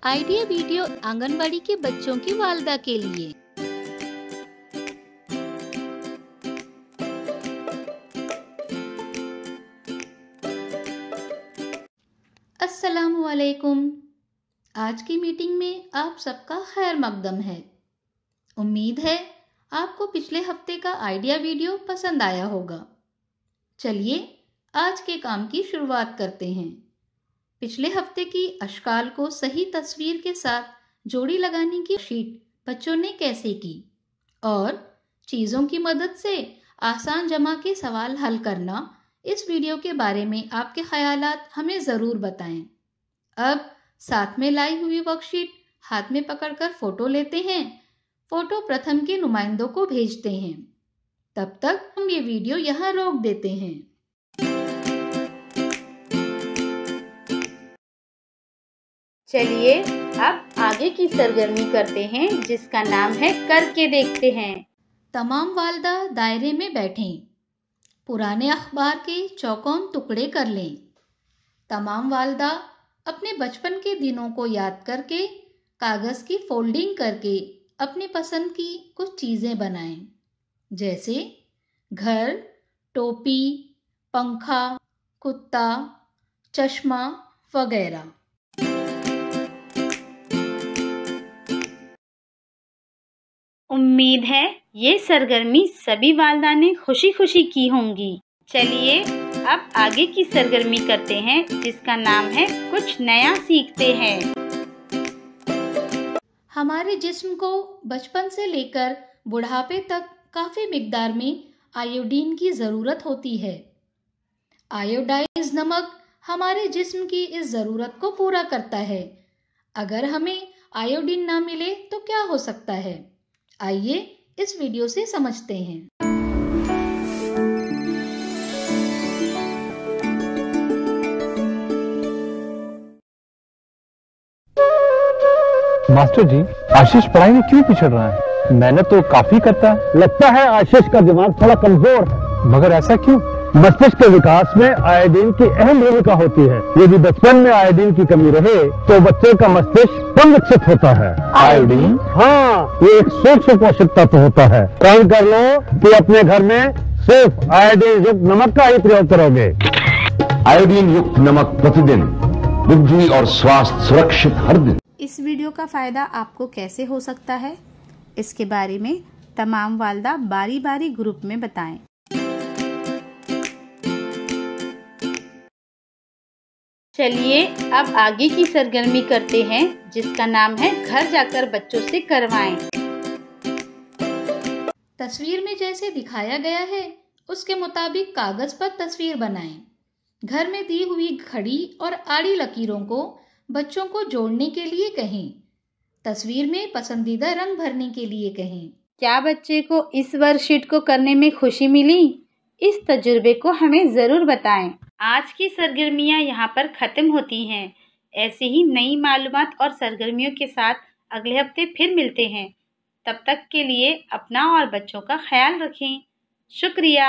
Idea video anganwadi के बच्चों की वालदा के लिए। अस्सलामुअलैकुम। आज की मीटिंग में आप सबका खैर मकदम है। उम्मीद है आपको पिछले हफ्ते का आइडिया वीडियो पसंद आया होगा। चलिए आज के काम की शुरुआत करते हैं। पिछले हफ्ते की अशकाल को सही तस्वीर के साथ जोड़ी लगाने की शीट बच्चों ने कैसे की और चीज़ों की मदद से आसान जमा के सवाल हल करना, इस वीडियो के बारे में आपके ख्यालात हमें ज़रूर बताएं। अब साथ में लाई हुई वर्कशीट हाथ में पकड़कर फ़ोटो लेते हैं। फ़ोटो प्रथम के नुमाइंदों को भेजते हैं। तब तक हम ये वीडियो यहाँ रोक देते हैं। चलिए अब आगे की सरगर्मी करते हैं, जिसका नाम है करके देखते हैं। तमाम वालदा दायरे में बैठें। पुराने अखबार के चौकोन टुकड़े कर लें। तमाम वालदा अपने बचपन के दिनों को याद करके कागज़ की फोल्डिंग करके अपनी पसंद की कुछ चीज़ें बनाएं, जैसे घर, टोपी, पंखा, कुत्ता, चश्मा वगैरह। उम्मीद है ये सरगर्मी सभी वालदा ने खुशी खुशी की होंगी। चलिए अब आगे की सरगर्मी करते हैं, जिसका नाम है कुछ नया सीखते हैं। हमारे जिस्म को बचपन से लेकर बुढ़ापे तक काफ़ी मिकदार में आयोडीन की ज़रूरत होती है। आयोडाइज नमक हमारे जिस्म की इस ज़रूरत को पूरा करता है। अगर हमें आयोडीन ना मिले तो क्या हो सकता है? आइए इस वीडियो से समझते हैं। मास्टर जी, आशीष पढ़ाई में क्यों पिछड़ रहा है? मैंने तो काफी करता है। लगता है आशीष का दिमाग थोड़ा कमजोर है। मगर ऐसा क्यों? मस्तिष्क के विकास में आयोडीन की अहम भूमिका होती है। यदि बचपन में आयोडीन की कमी रहे तो बच्चे का मस्तिष्क कम विकसित होता है। आयोडीन? हाँ, ये एक सूक्ष्म पोषक तत्व होता है। प्रण कर लो कि अपने घर में सिर्फ आयोडीन युक्त नमक का ही प्रयोग करोगे। आयोडीन युक्त नमक प्रतिदिन, बुद्धि और स्वास्थ्य सुरक्षित हर दिन। इस वीडियो का फ़ायदा आपको कैसे हो सकता है, इसके बारे में तमाम वालदा बारी बारी ग्रुप में बताएं। चलिए अब आगे की सरगर्मी करते हैं, जिसका नाम है घर जाकर बच्चों से करवाएं। तस्वीर में जैसे दिखाया गया है उसके मुताबिक कागज़ पर तस्वीर बनाएं। घर में दी हुई खड़ी और आड़ी लकीरों को बच्चों को जोड़ने के लिए कहें। तस्वीर में पसंदीदा रंग भरने के लिए कहें। क्या बच्चे को इस वर्कशीट को करने में खुशी मिली? इस तजुर्बे को हमें ज़रूर बताएं। आज की सरगर्मियां यहाँ पर ख़त्म होती हैं। ऐसे ही नई मालूमात और सरगर्मियों के साथ अगले हफ्ते फिर मिलते हैं। तब तक के लिए अपना और बच्चों का ख्याल रखें। शुक्रिया।